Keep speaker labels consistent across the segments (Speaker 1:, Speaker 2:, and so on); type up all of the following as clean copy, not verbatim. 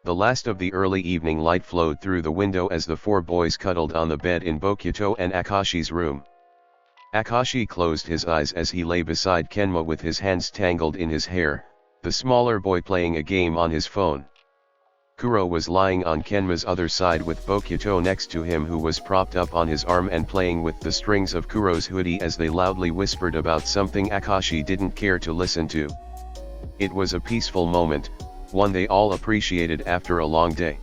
Speaker 1: The last of the early evening light flowed through the window as the four boys cuddled on the bed in Bokuto and Akaashi's room. Akaashi closed his eyes as he lay beside Kenma with his hands tangled in his hair, the smaller boy playing a game on his phone. Kuro was lying on Kenma's other side with Bokuto next to him, who was propped up on his arm and playing with the strings of Kuro's hoodie as they loudly whispered about something Akaashi didn't care to listen to. It was a peaceful moment, one they all appreciated after a long day.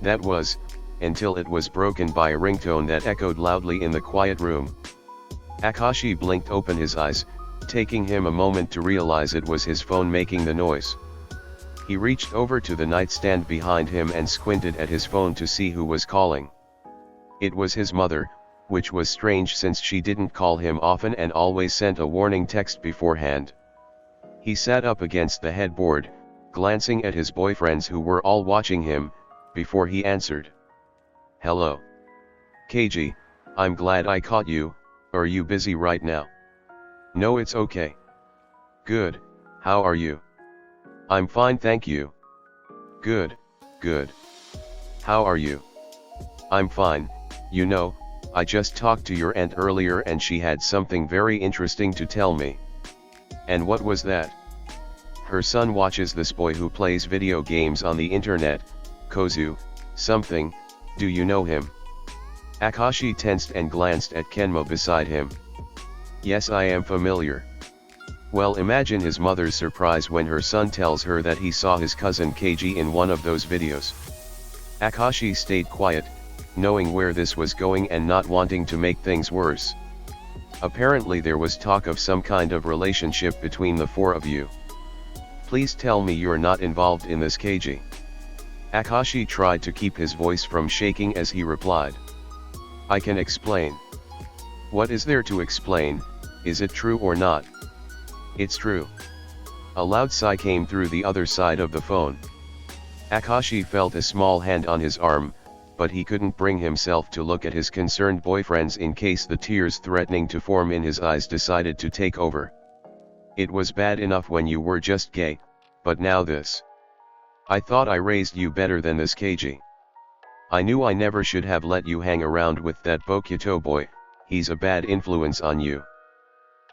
Speaker 1: That was, until it was broken by a ringtone that echoed loudly in the quiet room. Akaashi blinked open his eyes, taking him a moment to realize it was his phone making the noise. He reached over to the nightstand behind him and squinted at his phone to see who was calling. It was his mother, which was strange since she didn't call him often and always sent a warning text beforehand. He sat up against the headboard, glancing at his boyfriends who were all watching him, before he answered. "Hello. Keiji, I'm glad I caught you. Are you busy right now?" "No, it's okay." "Good, how are you?" "I'm fine, thank you." "Good, good. How are you?" "I'm fine, you know, I just talked to your aunt earlier and she had something very interesting to tell me." "And what was that?" "Her son watches this boy who plays video games on the internet, Kozu, something, do you know him?" Akaashi tensed and glanced at Kenma beside him. "Yes, I am familiar." Well, imagine his mother's surprise when her son tells her that he saw his cousin Keiji in one of those videos. Akaashi stayed quiet, knowing where this was going and not wanting to make things worse. Apparently there was talk of some kind of relationship between the four of you. "Please tell me you're not involved in this, Keiji." Akaashi tried to keep his voice from shaking as he replied. "I can explain." "What is there to explain? Is it true or not?" "It's true." A loud sigh came through the other side of the phone. Akaashi felt a small hand on his arm, but he couldn't bring himself to look at his concerned boyfriends in case the tears threatening to form in his eyes decided to take over. "It was bad enough when you were just gay, but now this. I thought I raised you better than this, Keiji. I knew I never should have let you hang around with that Bokuto boy, he's a bad influence on you.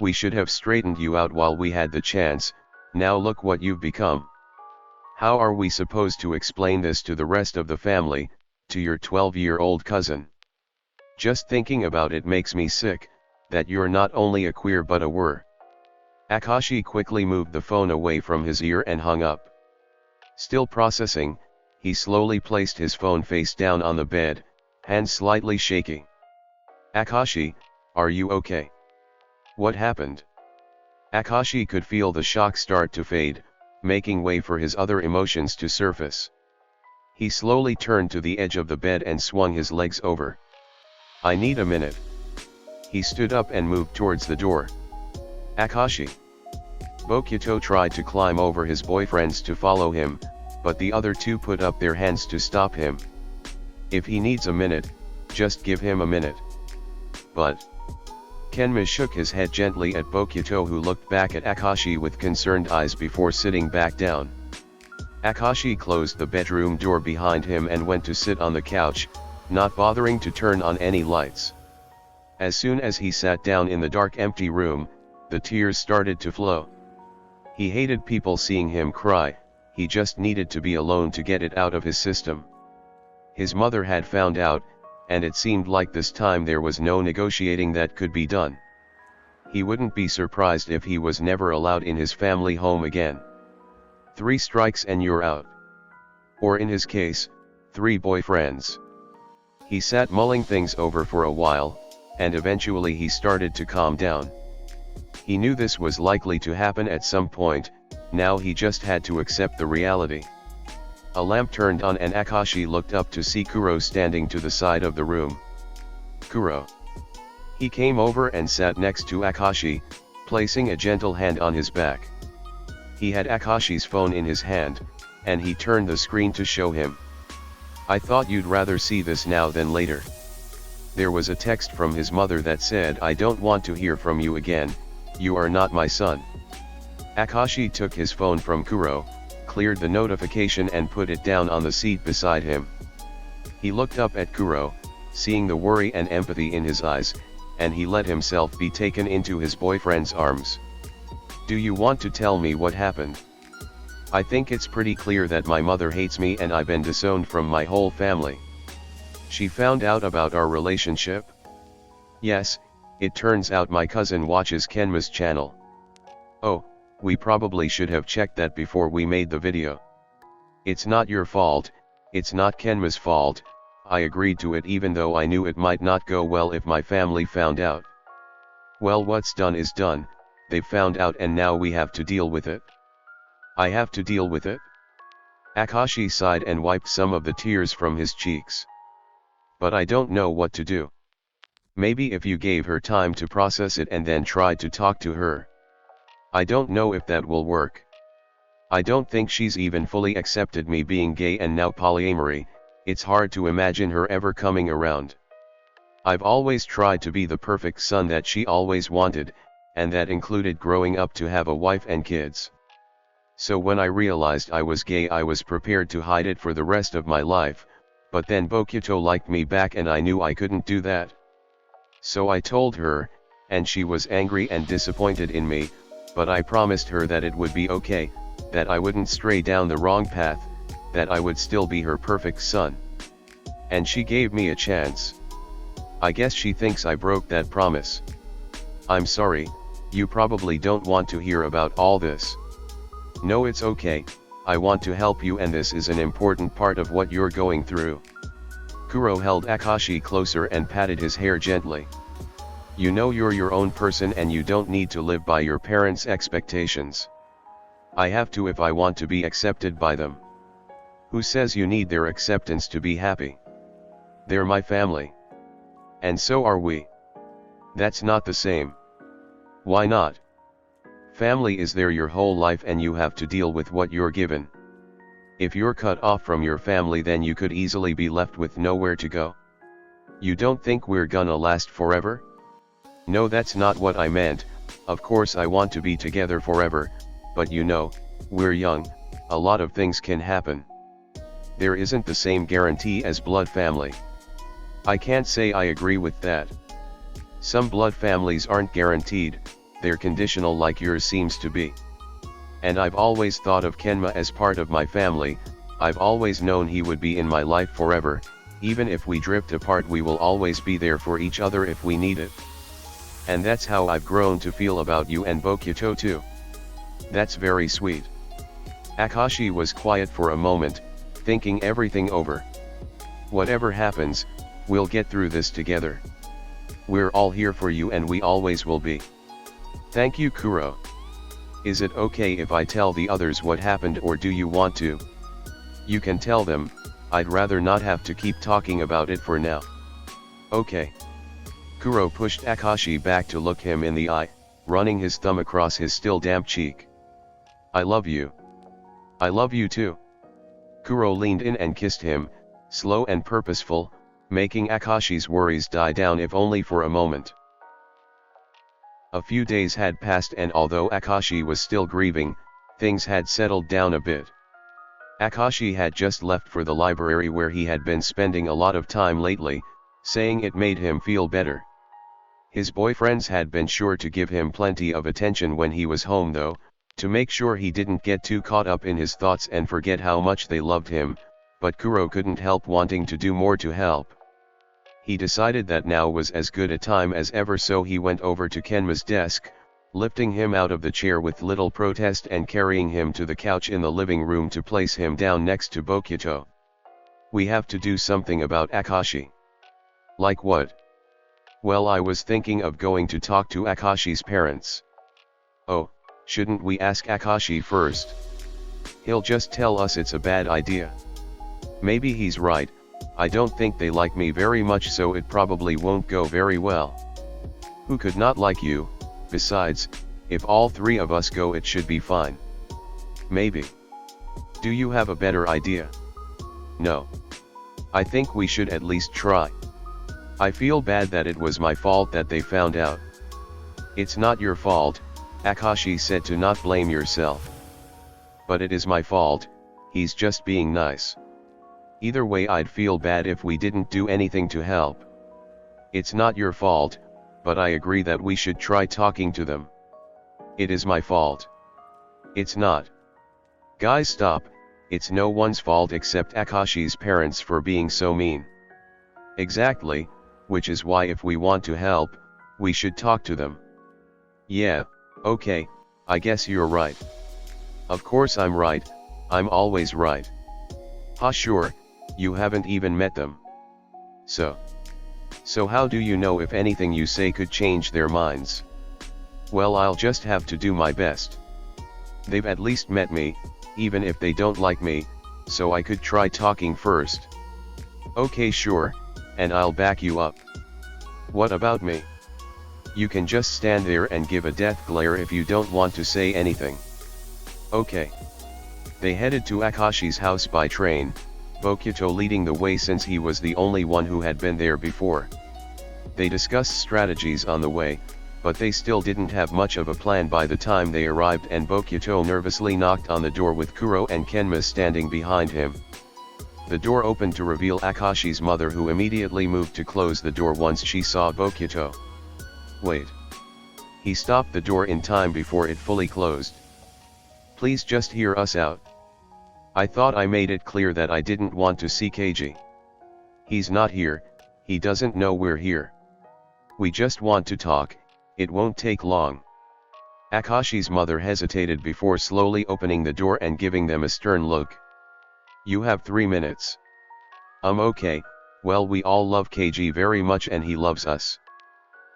Speaker 1: We should have straightened you out while we had the chance, now look what you've become. How are we supposed to explain this to the rest of the family, to your 12-year-old cousin? Just thinking about it makes me sick, that you're not only a queer but a were." Akaashi quickly moved the phone away from his ear and hung up. Still processing, he slowly placed his phone face down on the bed, hands slightly shaking. "Akaashi, are you okay? What happened?" Akaashi could feel the shock start to fade, making way for his other emotions to surface. He slowly turned to the edge of the bed and swung his legs over. "I need a minute." He stood up and moved towards the door. "Akaashi." Bokuto tried to climb over his boyfriends to follow him, but the other two put up their hands to stop him. "If he needs a minute, just give him a minute." "But..." Kenma shook his head gently at Bokuto, who looked back at Akaashi with concerned eyes before sitting back down. Akaashi closed the bedroom door behind him and went to sit on the couch, not bothering to turn on any lights. As soon as he sat down in the dark empty room, the tears started to flow. He hated people seeing him cry, he just needed to be alone to get it out of his system. His mother had found out, and it seemed like this time there was no negotiating that could be done. He wouldn't be surprised if he was never allowed in his family home again. 3 strikes and you're out. Or in his case, 3 boyfriends. He sat mulling things over for a while, and eventually he started to calm down. He knew this was likely to happen at some point, now he just had to accept the reality. A lamp turned on and Akaashi looked up to see Kuro standing to the side of the room. "Kuro." He came over and sat next to Akaashi, placing a gentle hand on his back. He had Akaashi's phone in his hand, and he turned the screen to show him. "I thought you'd rather see this now than later. There was a text from his mother that said, 'I don't want to hear from you again, you are not my son.'" Akaashi took his phone from Kuro, cleared the notification and put it down on the seat beside him. He looked up at Kuro, seeing the worry and empathy in his eyes, and he let himself be taken into his boyfriend's arms. "Do you want to tell me what happened? I think it's pretty clear that my mother hates me and I've been disowned from my whole family. She found out about our relationship? Yes, it turns out my cousin watches Kenma's channel. Oh, we probably should have checked that before we made the video. It's not your fault, it's not Kenma's fault. I agreed to it even though I knew it might not go well if my family found out. Well, what's done is done, they've found out and now we have to deal with it. I have to deal with it?" Akaashi sighed and wiped some of the tears from his cheeks. "But I don't know what to do. Maybe if you gave her time to process it and then tried to talk to her. I don't know if that will work. I don't think she's even fully accepted me being gay and now polyamory. It's hard to imagine her ever coming around. I've always tried to be the perfect son that she always wanted, and that included growing up to have a wife and kids. So when I realized I was gay I was prepared to hide it for the rest of my life, but then Bokuto liked me back and I knew I couldn't do that. So I told her, and she was angry and disappointed in me, but I promised her that it would be okay, that I wouldn't stray down the wrong path, that I would still be her perfect son. And she gave me a chance. I guess she thinks I broke that promise. I'm sorry, you probably don't want to hear about all this. No, it's okay, I want to help you and this is an important part of what you're going through." Kuro held Akaashi closer and patted his hair gently. "You know you're your own person and you don't need to live by your parents' expectations. I have to if I want to be accepted by them. Who says you need their acceptance to be happy? They're my family. And so are we. That's not the same. Why not? Family is there your whole life and you have to deal with what you're given. If you're cut off from your family then you could easily be left with nowhere to go. You don't think we're gonna last forever? No, that's not what I meant. Of course I want to be together forever, but you know, we're young, a lot of things can happen. There isn't the same guarantee as blood family. I can't say I agree with that. Some blood families aren't guaranteed, they're conditional like yours seems to be. And I've always thought of Kenma as part of my family. I've always known he would be in my life forever, even if we drift apart we will always be there for each other if we need it. And that's how I've grown to feel about you and Bokuto too. That's very sweet." Akaashi was quiet for a moment, thinking everything over. "Whatever happens, we'll get through this together. We're all here for you and we always will be. Thank you, Kuro. Is it okay if I tell the others what happened or do you want to?" "You can tell them, I'd rather not have to keep talking about it for now." "Okay." Kuro pushed Akaashi back to look him in the eye, running his thumb across his still damp cheek. "I love you. I love you too." Kuro leaned in and kissed him, slow and purposeful, making Akaashi's worries die down if only for a moment. A few days had passed and although Akaashi was still grieving, things had settled down a bit. Akaashi had just left for the library where he had been spending a lot of time lately, saying it made him feel better. His boyfriends had been sure to give him plenty of attention when he was home though, to make sure he didn't get too caught up in his thoughts and forget how much they loved him, but Kuro couldn't help wanting to do more to help. He decided that now was as good a time as ever so he went over to Kenma's desk, lifting him out of the chair with little protest and carrying him to the couch in the living room to place him down next to Bokuto. "We have to do something about Akaashi." "Like what?" "Well, I was thinking of going to talk to Akaashi's parents." "Oh, shouldn't we ask Akaashi first? He'll just tell us it's a bad idea." "Maybe he's right, I don't think they like me very much so it probably won't go very well." "Who could not like you? Besides, if all three of us go it should be fine." "Maybe. Do you have a better idea?" "No. I think we should at least try. I feel bad that it was my fault that they found out." "It's not your fault," Akaashi said, to not blame yourself. but it is my fault, he's just being nice. Either way I'd feel bad if we didn't do anything to help. It's not your fault, but I agree that we should try talking to them. It is my fault. It's not. Guys stop, it's no one's fault except Akaashi's parents for being so mean. Exactly, which is why if we want to help, we should talk to them. Yeah, okay, I guess you're right. Of course I'm right, I'm always right. Ha sure, you haven't even met them. So how do you know if anything you say could change their minds? Well, I'll just have to do my best. They've at least met me, even if they don't like me, so I could try talking first. Okay sure, and I'll back you up. What about me? You can just stand there and give a death glare if you don't want to say anything. Okay. They headed to Akaashi's house by train, Bokuto leading the way since he was the only one who had been there before. They discussed strategies on the way, but they still didn't have much of a plan by the time they arrived, and Bokuto nervously knocked on the door with Kuro and Kenma standing behind him. The door opened to reveal Akaashi's mother, who immediately moved to close the door once she saw Bokuto. Wait. He stopped the door in time before it fully closed. Please just hear us out. I thought I made it clear that I didn't want to see Keiji. He's not here, he doesn't know we're here. We just want to talk, it won't take long. Akaashi's mother hesitated before slowly opening the door and giving them a stern look. You have 3 minutes. Okay, well we all love Keiji very much and he loves us.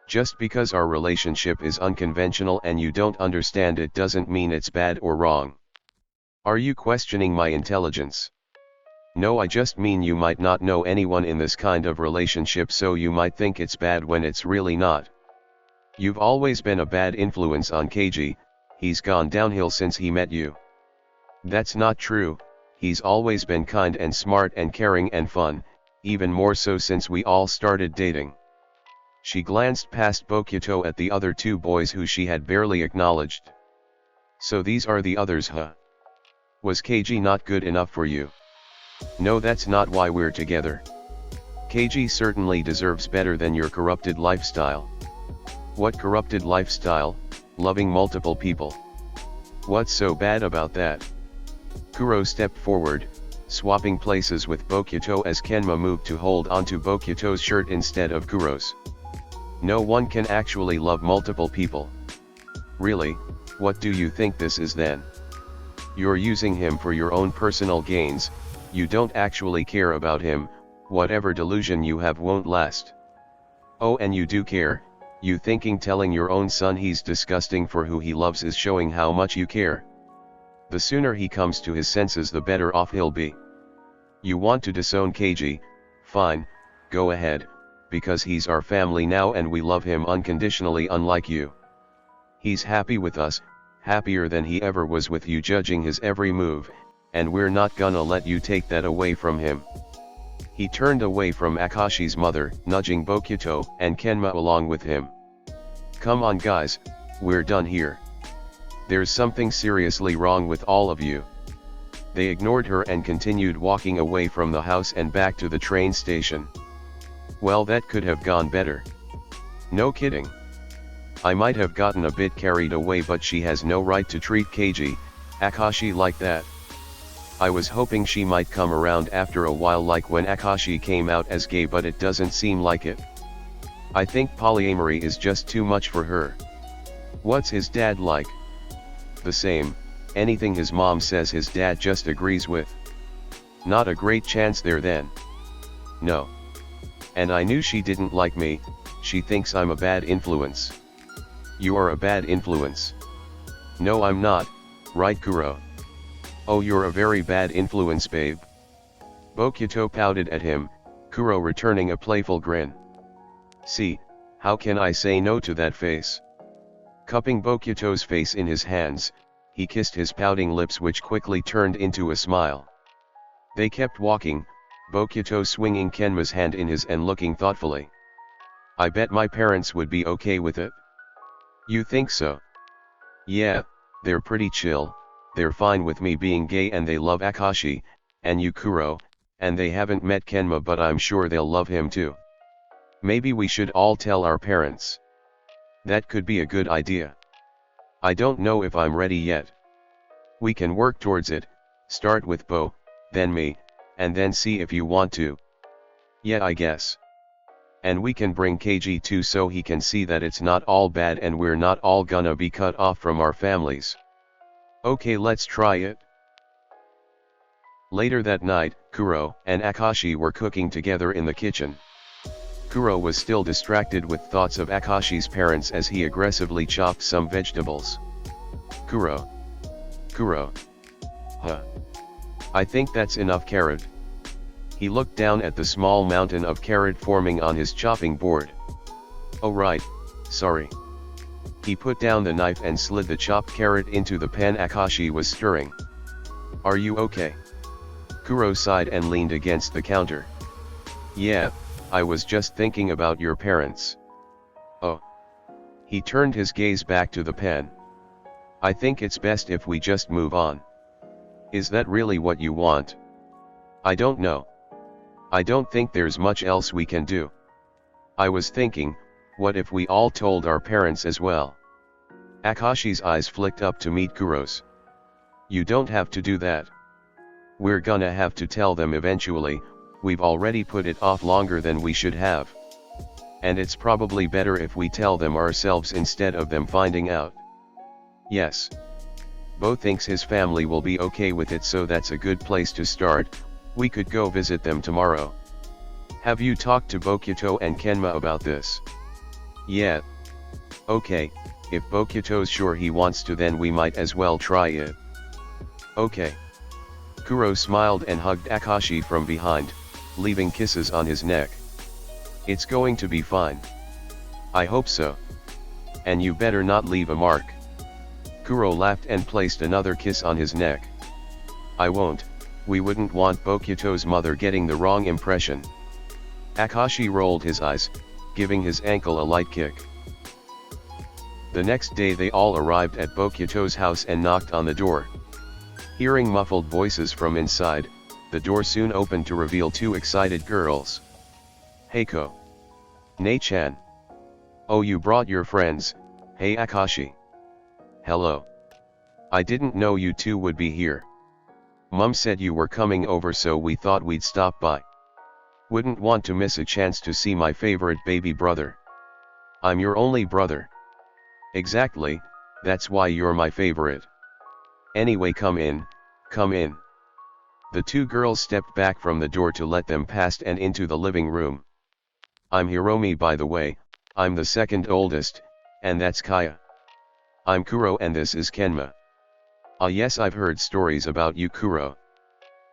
Speaker 1: Just because our relationship is unconventional and you don't understand it doesn't mean it's bad or wrong. Are you questioning my intelligence? No, I just mean you might not know anyone in this kind of relationship, so you might think it's bad when it's really not. You've always been a bad influence on Keiji, he's gone downhill since he met you. That's not true, he's always been kind and smart and caring and fun, even more so since we all started dating. She glanced past Bokuto at the other 2 boys who she had barely acknowledged. So these are the others, huh? Was Keiji not good enough for you? No, that's not why we're together. Keiji certainly deserves better than your corrupted lifestyle. What corrupted lifestyle? Loving multiple people. What's so bad about that? Kuro stepped forward, swapping places with Bokuto as Kenma moved to hold onto Bokuto's shirt instead of Kuro's. No one can actually love multiple people. Really, what do you think this is then? You're using him for your own personal gains, you don't actually care about him, whatever delusion you have won't last. Oh, and you do care, you thinking telling your own son he's disgusting for who he loves is showing how much you care. The sooner he comes to his senses the better off he'll be. You want to disown Keiji, fine, go ahead, because he's our family now and we love him unconditionally unlike you. He's happy with us, happier than he ever was with you, judging his every move, and we're not gonna let you take that away from him. He turned away from Akaashi's mother, nudging Bokuto and Kenma along with him. Come on guys, we're done here. There's something seriously wrong with all of you. They ignored her and continued walking away from the house and back to the train station. Well, that could have gone better. No kidding. I might have gotten a bit carried away, but she has no right to treat Keiji, Akaashi like that. I was hoping she might come around after a while like when Akaashi came out as gay, but it doesn't seem like it. I think polyamory is just too much for her. What's his dad like? The same, anything his mom says his dad just agrees with. Not a great chance there then. No. And I knew she didn't like me, she thinks I'm a bad influence. You are a bad influence. No, I'm not, right Kuro? Oh, you're a very bad influence, babe. Bokuto pouted at him, Kuro returning a playful grin. See, how can I say no to that face? Cupping Bokuto's face in his hands, he kissed his pouting lips, which quickly turned into a smile. They kept walking, Bokuto swinging Kenma's hand in his and looking thoughtfully. I bet my parents would be okay with it. You think so? Yeah, they're pretty chill, they're fine with me being gay and they love Akaashi, and you Kuro, and they haven't met Kenma but I'm sure they'll love him too. Maybe we should all tell our parents. That could be a good idea. I don't know if I'm ready yet. We can work towards it, start with Bo, then me, and then see if you want to. Yeah, I guess. And we can bring KG too so he can see that it's not all bad and we're not all gonna be cut off from our families. Okay, let's try it. Later that night, Kuro and Akaashi were cooking together in the kitchen. Kuro was still distracted with thoughts of Akaashi's parents as he aggressively chopped some vegetables. Kuro. Huh. I think that's enough carrot. He looked down at the small mountain of carrot forming on his chopping board. Oh right, sorry. He put down the knife and slid the chopped carrot into the pan Akaashi was stirring. Are you okay? Kuro sighed and leaned against the counter. Yeah, I was just thinking about your parents. Oh. He turned his gaze back to the pan. I think it's best if we just move on. Is that really what you want? I don't know. I don't think there's much else we can do. I was thinking, what if we all told our parents as well? Akaashi's eyes flicked up to meet Kuro's. You don't have to do that. We're gonna have to tell them eventually, we've already put it off longer than we should have. And it's probably better if we tell them ourselves instead of them finding out. Yes. Bo thinks his family will be okay with it, so that's a good place to start. We could go visit them tomorrow. Have you talked to Bokuto and Kenma about this? Yeah. Okay, if Bokuto's sure he wants to then we might as well try it. Okay. Kuro smiled and hugged Akaashi from behind, leaving kisses on his neck. It's going to be fine. I hope so. And you better not leave a mark. Kuro laughed and placed another kiss on his neck. I won't. We wouldn't want Bokuto's mother getting the wrong impression. Akaashi rolled his eyes, giving his ankle a light kick. The next day they all arrived at Bokuto's house and knocked on the door. Hearing muffled voices from inside, the door soon opened to reveal two excited girls. Heiko. Nei-chan. Oh, you brought your friends. Hey Akaashi. Hello. I didn't know you two would be here. Mum said you were coming over so we thought we'd stop by. Wouldn't want to miss a chance to see my favorite baby brother. I'm your only brother. Exactly, that's why you're my favorite. Anyway, come in, come in. The two girls stepped back from the door to let them pass and into the living room. I'm Hiromi, by the way, I'm the second oldest, and that's Kaya. I'm Kuro and this is Kenma. Ah yes, I've heard stories about you Kuro.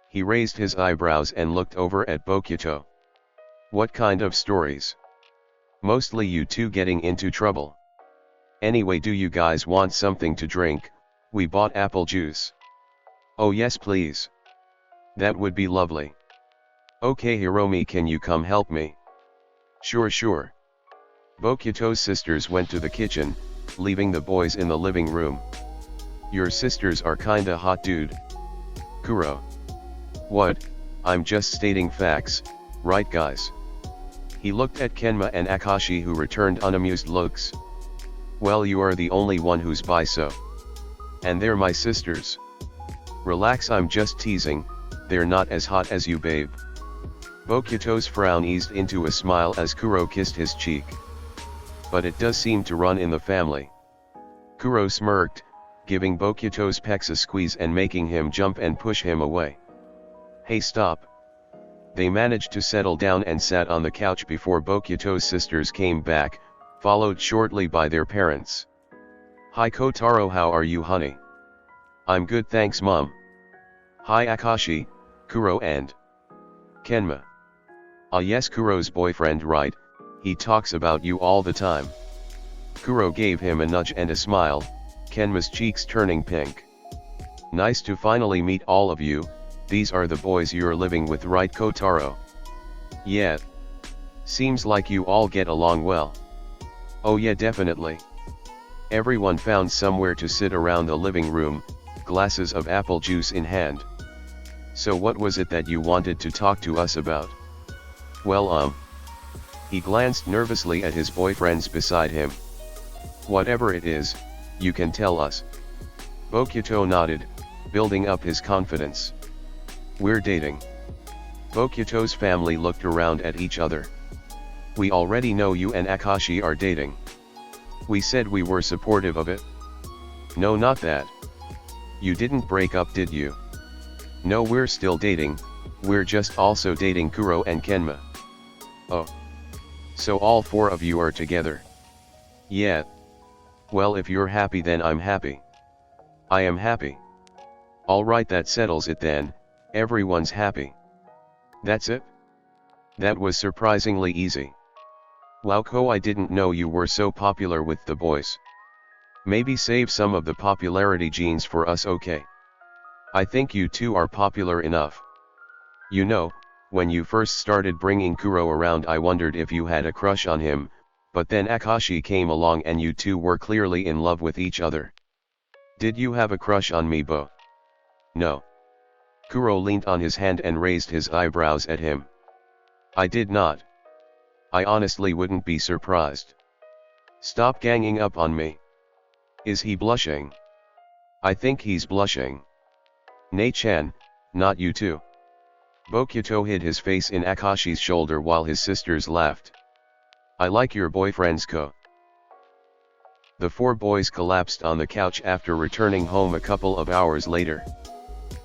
Speaker 1: He raised his eyebrows and looked over at Bokuto. What kind of stories? Mostly you two getting into trouble. Anyway, do you guys want something to drink? We bought apple juice. Oh yes please. That would be lovely. Okay Hiromi, can you come help me? Sure. Bokuto's sisters went to the kitchen, leaving the boys in the living room. Your sisters are kinda hot, dude. Kuro. What? I'm just stating facts, right guys? He looked at Kenma and Akaashi, who returned unamused looks. Well, you are the only one who's bi, so. And they're my sisters. Relax, I'm just teasing, they're not as hot as you, babe. Bokuto's frown eased into a smile as Kuro kissed his cheek. But it does seem to run in the family. Kuro smirked, giving Bokuto's pecs a squeeze and making him jump and push him away. Hey, stop. They managed to settle down and sat on the couch before Bokuto's sisters came back, followed shortly by their parents. Hi Kotaro, how are you honey? I'm good thanks mom. Hi Akaashi, Kuro and Kenma. Ah yes, Kuro's boyfriend, right, he talks about you all the time. Kuro gave him a nudge and a smile, Kenma's cheeks turning pink. Nice to finally meet all of you, these are the boys you're living with, right Kotaro? Yeah. Seems like you all get along well. Oh yeah, definitely. Everyone found somewhere to sit around the living room, glasses of apple juice in hand. So what was it that you wanted to talk to us about? Well, He glanced nervously at his boyfriends beside him. Whatever it is, you can tell us. Bokuto nodded, building up his confidence. We're dating. Bokuto's family looked around at each other. We already know you and Akaashi are dating. We said we were supportive of it. No, not that. You didn't break up, did you? No, we're still dating, we're just also dating Kuro and Kenma. Oh. So all four of you are together? Yeah. Well, if you're happy then I'm happy. I am happy. Alright, that settles it then, everyone's happy. That's it? That was surprisingly easy. Wow, I didn't know you were so popular with the boys. Maybe save some of the popularity genes for us, okay? I think you two are popular enough. You know, when you first started bringing Kuro around I wondered if you had a crush on him, but then Akaashi came along and you two were clearly in love with each other. Did you have a crush on me, Bo? No. Kuro leaned on his hand and raised his eyebrows at him. I did not. I honestly wouldn't be surprised. Stop ganging up on me. Is he blushing? I think he's blushing. Nei-chan, not you too. Bokuto hid his face in Akaashi's shoulder while his sisters laughed. I like your boyfriends, Ko. The four boys collapsed on the couch after returning home a couple of hours later.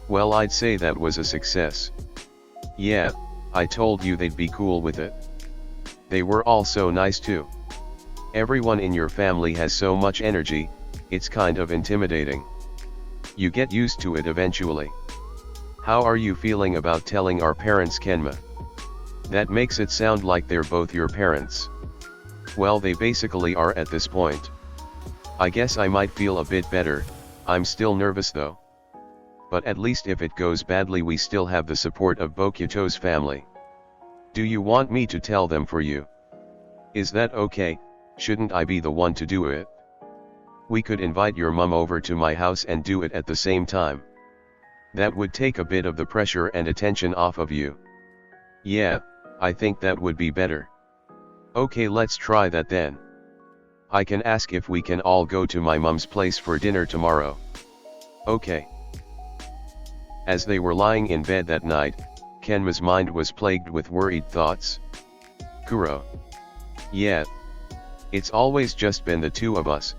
Speaker 1: Well, I'd say that was a success. Yeah, I told you they'd be cool with it. They were all so nice too. Everyone in your family has so much energy, it's kind of intimidating. You get used to it eventually. How are you feeling about telling our parents, Kenma? That makes it sound like they're both your parents. Well, they basically are at this point. I guess I might feel a bit better, I'm still nervous though. But at least if it goes badly we still have the support of Bokuto's family. Do you want me to tell them for you? Is that okay? Shouldn't I be the one to do it? We could invite your mum over to my house and do it at the same time. That would take a bit of the pressure and attention off of you. Yeah, I think that would be better. Okay, let's try that then. I can ask if we can all go to my mum's place for dinner tomorrow. Okay. As they were lying in bed that night, Kenma's mind was plagued with worried thoughts. Kuro. Yeah. It's always just been the two of us.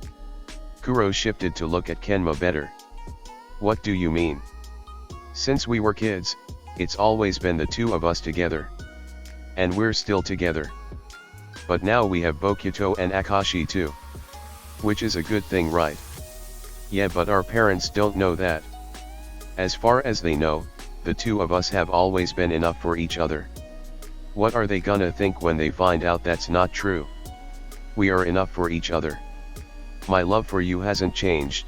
Speaker 1: Kuro shifted to look at Kenma better. What do you mean? Since we were kids, it's always been the two of us together. And we're still together. But now we have Bokuto and Akaashi too. Which is a good thing, right? Yeah, but our parents don't know that. As far as they know, the two of us have always been enough for each other. What are they gonna think when they find out that's not true? We are enough for each other. My love for you hasn't changed.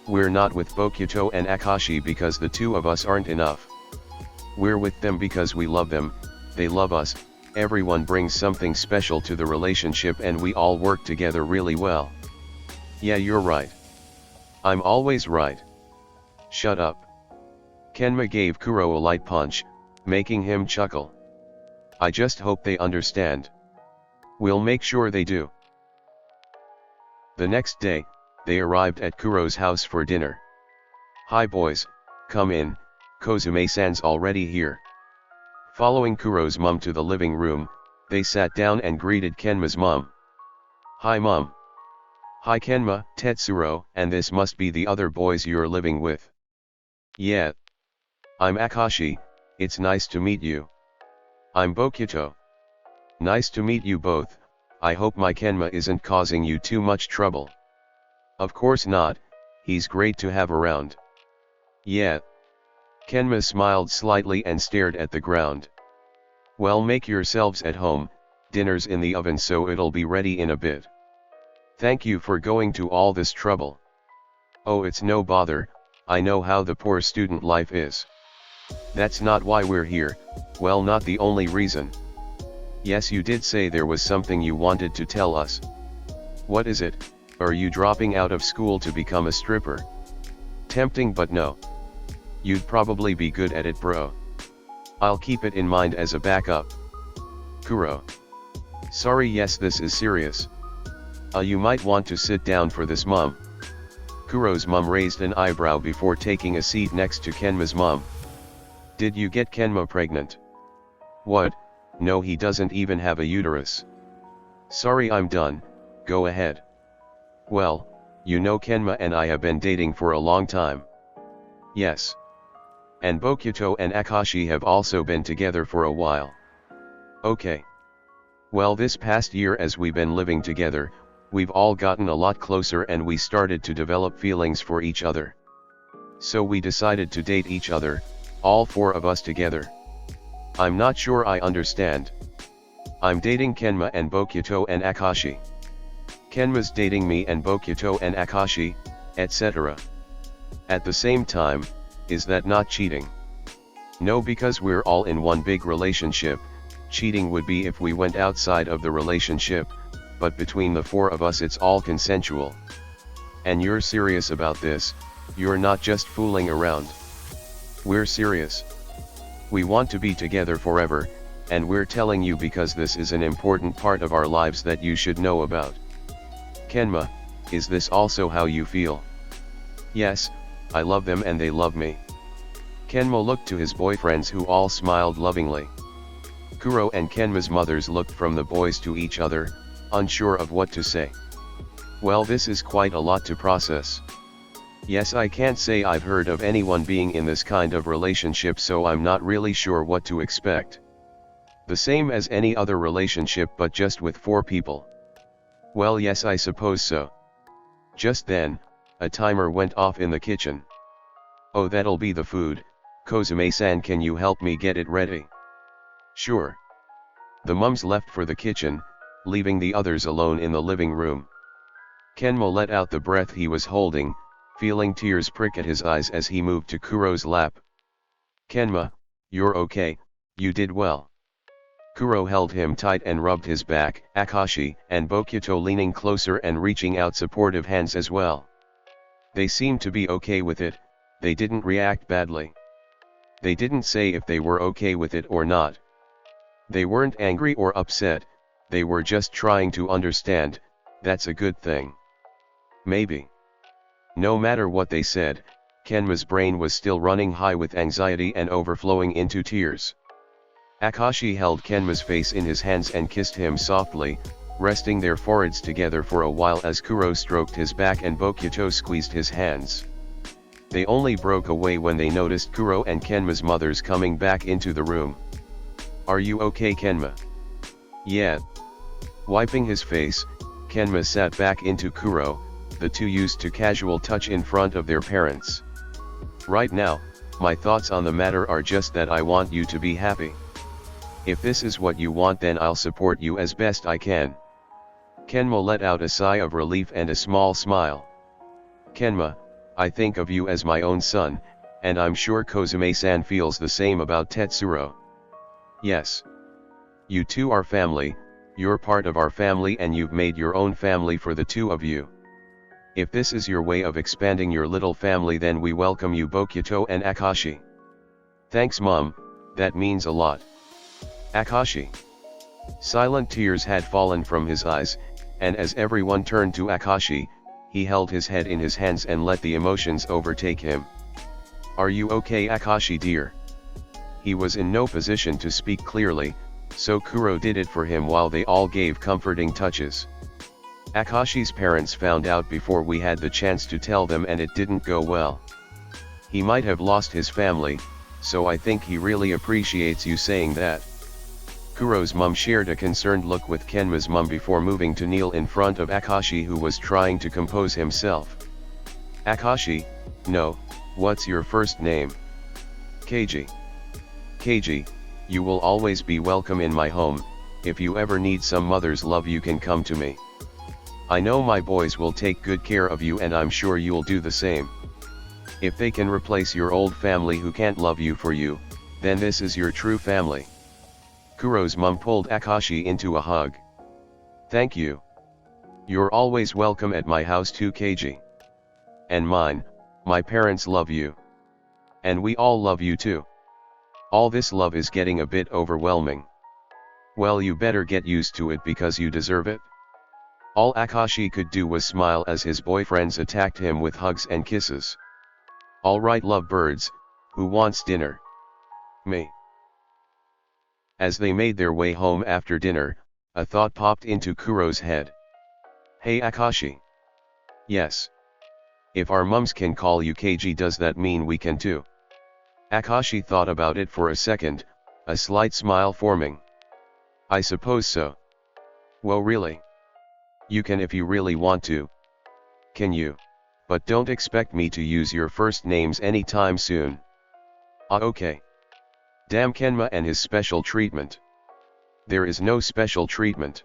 Speaker 1: We're not with Bokuto and Akaashi because the two of us aren't enough. We're with them because we love them, they love us, everyone brings something special to the relationship and we all work together really well. Yeah, you're right. I'm always right. Shut up. Kenma gave Kuro a light punch, making him chuckle. I just hope they understand. We'll make sure they do. The next day, they arrived at Kuro's house for dinner. Hi boys, come in, Kozume-san's already here. Following Kuro's mum to the living room, they sat down and greeted Kenma's mum. Hi mum. Hi Kenma, Tetsuro, and this must be the other boys you're living with. Yeah. I'm Akaashi, it's nice to meet you. I'm Bokuto. Nice to meet you both, I hope my Kenma isn't causing you too much trouble. Of course not, he's great to have around. Yeah. Kenma smiled slightly and stared at the ground. Well, make yourselves at home, dinner's in the oven so it'll be ready in a bit. Thank you for going to all this trouble. Oh, it's no bother, I know how the poor student life is. That's not why we're here, well, not the only reason. Yes, you did say there was something you wanted to tell us. What is it? Are you dropping out of school to become a stripper? Tempting but no. You'd probably be good at it bro. I'll keep it in mind as a backup. Kuro. Sorry yes this is serious. You might want to sit down for this mom. Kuro's mom raised an eyebrow before taking a seat next to Kenma's mom. Did you get Kenma pregnant? What? No he doesn't even have a uterus. Sorry I'm done, go ahead. Well, you know Kenma and I have been dating for a long time. Yes. And Bokuto and Akaashi have also been together for a while. Okay. Well this past year as we've been living together, we've all gotten a lot closer and we started to develop feelings for each other. So we decided to date each other, all four of us together. I'm not sure I understand. I'm dating Kenma and Bokuto and Akaashi. Kenma's dating me and Bokuto and Akaashi, etc. At the same time, is that not cheating? No because we're all in one big relationship, cheating would be if we went outside of the relationship, but between the four of us it's all consensual. And you're serious about this, you're not just fooling around. We're serious. We want to be together forever, and we're telling you because this is an important part of our lives that you should know about. Kenma, is this also how you feel? Yes, I love them and they love me. Kenma looked to his boyfriends who all smiled lovingly. Kuro and Kenma's mothers looked from the boys to each other, unsure of what to say. Well this is quite a lot to process. Yes I can't say I've heard of anyone being in this kind of relationship so I'm not really sure what to expect. The same as any other relationship but just with four people. Well yes I suppose so. Just then, a timer went off in the kitchen. Oh that'll be the food, Kozume-san can you help me get it ready? Sure. The mums left for the kitchen, leaving the others alone in the living room. Kenma let out the breath he was holding, feeling tears prick at his eyes as he moved to Kuro's lap. Kenma, you're okay, you did well. Kuro held him tight and rubbed his back, Akaashi and Bokuto leaning closer and reaching out supportive hands as well. They seemed to be okay with it, they didn't react badly. They didn't say if they were okay with it or not. They weren't angry or upset, they were just trying to understand, that's a good thing. Maybe. No matter what they said, Kenma's brain was still running high with anxiety and overflowing into tears. Akaashi held Kenma's face in his hands and kissed him softly, resting their foreheads together for a while as Kuro stroked his back and Bokuto squeezed his hands. They only broke away when they noticed Kuro and Kenma's mothers coming back into the room. Are you okay Kenma? Yeah. Wiping his face, Kenma sat back into Kuro, the two used to casual touch in front of their parents. Right now, my thoughts on the matter are just that I want you to be happy. If this is what you want then I'll support you as best I can. Kenma let out a sigh of relief and a small smile. Kenma, I think of you as my own son, and I'm sure Kozume-san feels the same about Tetsuro. Yes. You two are family, you're part of our family and you've made your own family for the two of you. If this is your way of expanding your little family then we welcome you Bokuto and Akaashi. Thanks mom, that means a lot. Akaashi. Silent tears had fallen from his eyes, and as everyone turned to Akaashi, he held his head in his hands and let the emotions overtake him. Are you okay Akaashi dear? He was in no position to speak clearly, so Kuro did it for him while they all gave comforting touches. Akaashi's parents found out before we had the chance to tell them and it didn't go well. He might have lost his family, so I think he really appreciates you saying that. Kuro's mum shared a concerned look with Kenma's mum before moving to kneel in front of Akaashi who was trying to compose himself. Akaashi, no, what's your first name? Keiji. Keiji, you will always be welcome in my home, if you ever need some mother's love you can come to me. I know my boys will take good care of you and I'm sure you'll do the same. If they can replace your old family who can't love you for you, then this is your true family. Kuro's mum pulled Akaashi into a hug. Thank you. You're always welcome at my house too Keiji. And mine, My parents love you. And we all love you too. All this love is getting a bit overwhelming. Well, you better get used to it because you deserve it. All Akaashi could do was smile as his boyfriends attacked him with hugs and kisses. Alright lovebirds, who wants dinner? Me. As they made their way home after dinner, a thought popped into Kuroo's head. Hey Akaashi. Yes. If our mums can call you KG, does that mean we can too? Akaashi thought about it for a second, a slight smile forming. I suppose so. Well, really? You can if you really want to. Can you? But don't expect me to use your first names anytime soon. Ah, okay. Damn Kenma and his special treatment. There is no special treatment.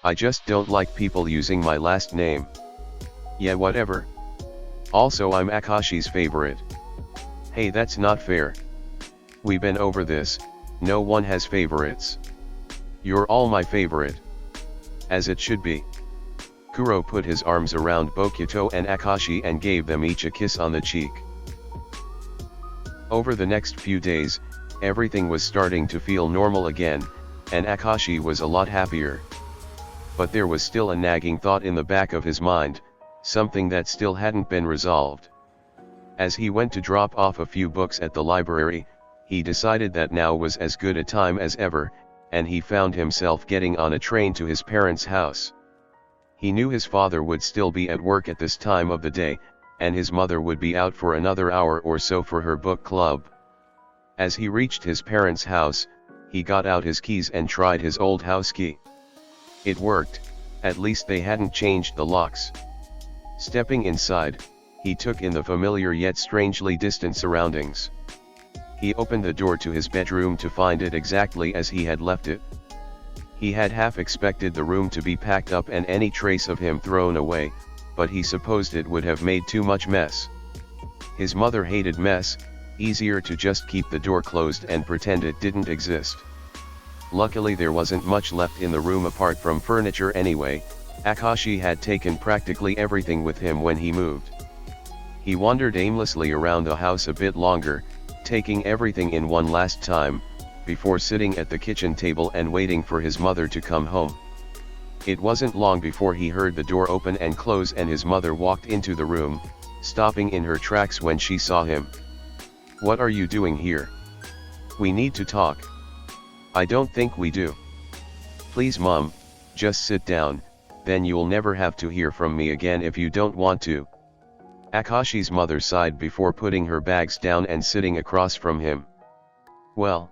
Speaker 1: I just don't like people using my last name. Yeah, whatever. Also, I'm Akaashi's favorite. Hey, that's not fair. We've been over this, no one has favorites. You're all my favorite. As it should be. Kuroo put his arms around Bokuto and Akaashi and gave them each a kiss on the cheek. Over the next few days, everything was starting to feel normal again, and Akaashi was a lot happier. But there was still a nagging thought in the back of his mind, something that still hadn't been resolved. As he went to drop off a few books at the library, he decided that now was as good a time as ever, and he found himself getting on a train to his parents' house. He knew his father would still be at work at this time of the day, and his mother would be out for another hour or so for her book club. As he reached his parents' house, he got out his keys and tried his old house key. It worked, at least they hadn't changed the locks. Stepping inside, he took in the familiar yet strangely distant surroundings. He opened the door to his bedroom to find it exactly as he had left it. He had half expected the room to be packed up and any trace of him thrown away, but he supposed it would have made too much mess. His mother hated mess, easier to just keep the door closed and pretend it didn't exist. Luckily there wasn't much left in the room apart from furniture anyway. Akaashi had taken practically everything with him when he moved. He wandered aimlessly around the house a bit longer, taking everything in one last time, before sitting at the kitchen table and waiting for his mother to come home. It wasn't long before he heard the door open and close and his mother walked into the room, stopping in her tracks when she saw him. What are you doing here? We need to talk. I don't think we do. Please Mom, just sit down, then you'll never have to hear from me again if you don't want to. Akaashi's mother sighed before putting her bags down and sitting across from him. Well,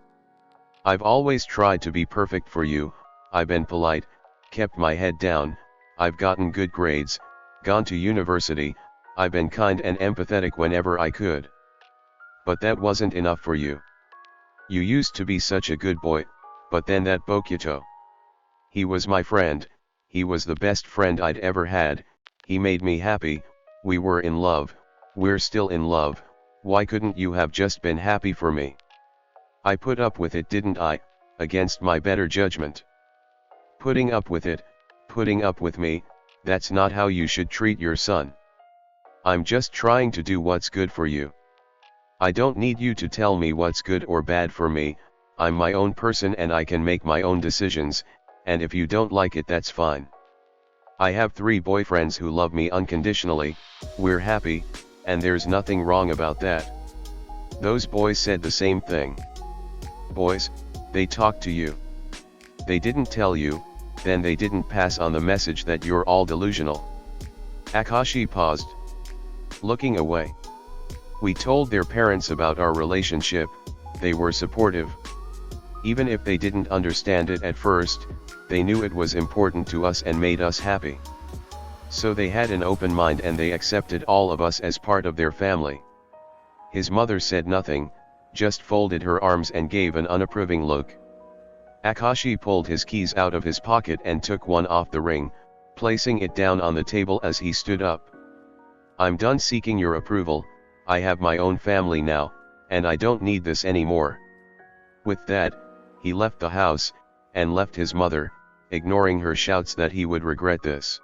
Speaker 1: I've always tried to be perfect for you. I've been polite, kept my head down, I've gotten good grades, gone to university, I've been kind and empathetic whenever I could. But that wasn't enough for you. You used to be such a good boy, but then that Bokuto. He was my friend, he was the best friend I'd ever had, he made me happy, we were in love, we're still in love, why couldn't you have just been happy for me? I put up with it, didn't I, against my better judgment. Putting up with it, putting up with me, that's not how you should treat your son. I'm just trying to do what's good for you. I don't need you to tell me what's good or bad for me, I'm my own person and I can make my own decisions, and if you don't like it that's fine. I have 3 boyfriends who love me unconditionally, we're happy, and there's nothing wrong about that. Those boys said the same thing. Boys, they talked to you. They didn't tell you, then they didn't pass on the message that you're all delusional. Akaashi paused, looking away. We told their parents about our relationship, they were supportive. Even if they didn't understand it at first, they knew it was important to us and made us happy. So they had an open mind and they accepted all of us as part of their family. His mother said nothing, just folded her arms and gave an unapproving look. Akaashi pulled his keys out of his pocket and took one off the ring, placing it down on the table as he stood up. I'm done seeking your approval, I have my own family now, and I don't need this anymore. With that, he left the house, and left his mother, ignoring her shouts that he would regret this.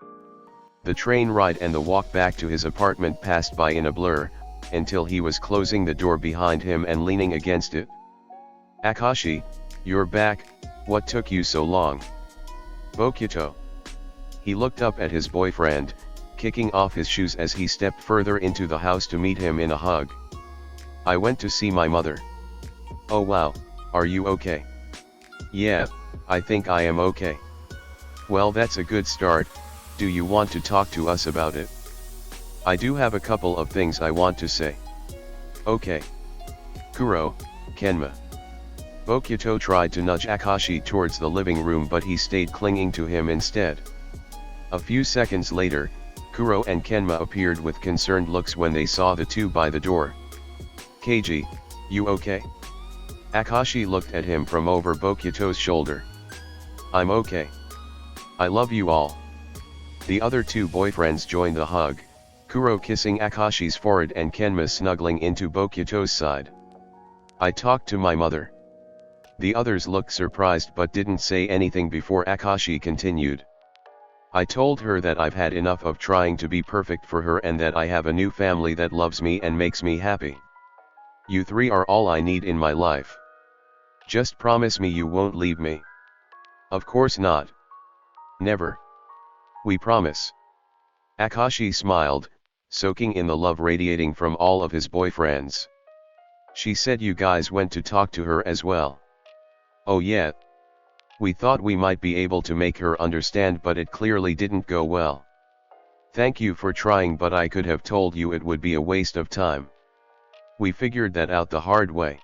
Speaker 1: The train ride and the walk back to his apartment passed by in a blur, until he was closing the door behind him and leaning against it. "Akaashi, you're back, what took you so long?" "Bokuto." He looked up at his boyfriend, kicking off his shoes as he stepped further into the house to meet him in a hug. "I went to see my mother." "Oh wow, are you okay?" "Yeah, I think I am okay." "Well, that's a good start. Do you want to talk to us about it?" "I do have a couple of things I want to say." "Okay." "Kuro, Kenma." Bokuto tried to nudge Akaashi towards the living room, but he stayed clinging to him instead. A few seconds later, Kuro and Kenma appeared with concerned looks when they saw the two by the door. "Keiji, you okay?" Akaashi looked at him from over Bokuto's shoulder. "I'm okay. I love you all." The other two boyfriends joined the hug, Kuro kissing Akaashi's forehead and Kenma snuggling into Bokuto's side. "I talked to my mother." The others looked surprised but didn't say anything before Akaashi continued. "I told her that I've had enough of trying to be perfect for her and that I have a new family that loves me and makes me happy. You three are all I need in my life. Just promise me you won't leave me." "Of course not. Never. We promise." Akaashi smiled, soaking in the love radiating from all of his boyfriends. "She said you guys went to talk to her as well." "Oh yeah. We thought we might be able to make her understand, but it clearly didn't go well. Thank you for trying, but I could have told you it would be a waste of time. We figured that out the hard way.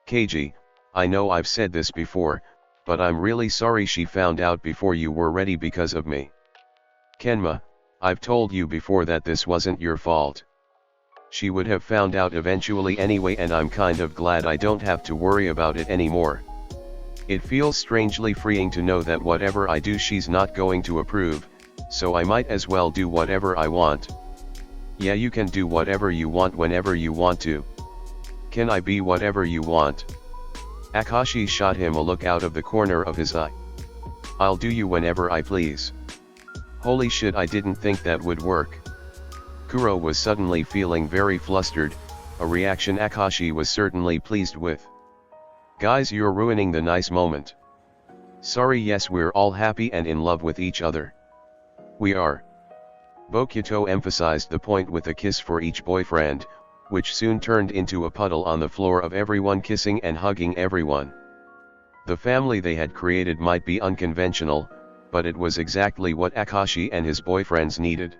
Speaker 1: Keiji, I know I've said this before, but I'm really sorry she found out before you were ready because of me. Kenma, I've told you before that this wasn't your fault. She would have found out eventually anyway, and I'm kind of glad I don't have to worry about it anymore. It feels strangely freeing to know that whatever I do she's not going to approve, so I might as well do whatever I want." "Yeah, you can do whatever you want whenever you want to. Can I be whatever you want?" Akaashi shot him a look out of the corner of his eye. "I'll do you whenever I please." "Holy shit, I didn't think that would work." Kuro was suddenly feeling very flustered, a reaction Akaashi was certainly pleased with. "Guys, you're ruining the nice moment." "Sorry, yes, we're all happy and in love with each other." "We are." Bokuto emphasized the point with a kiss for each boyfriend, which soon turned into a puddle on the floor of everyone kissing and hugging everyone. The family they had created might be unconventional, but it was exactly what Akaashi and his boyfriends needed.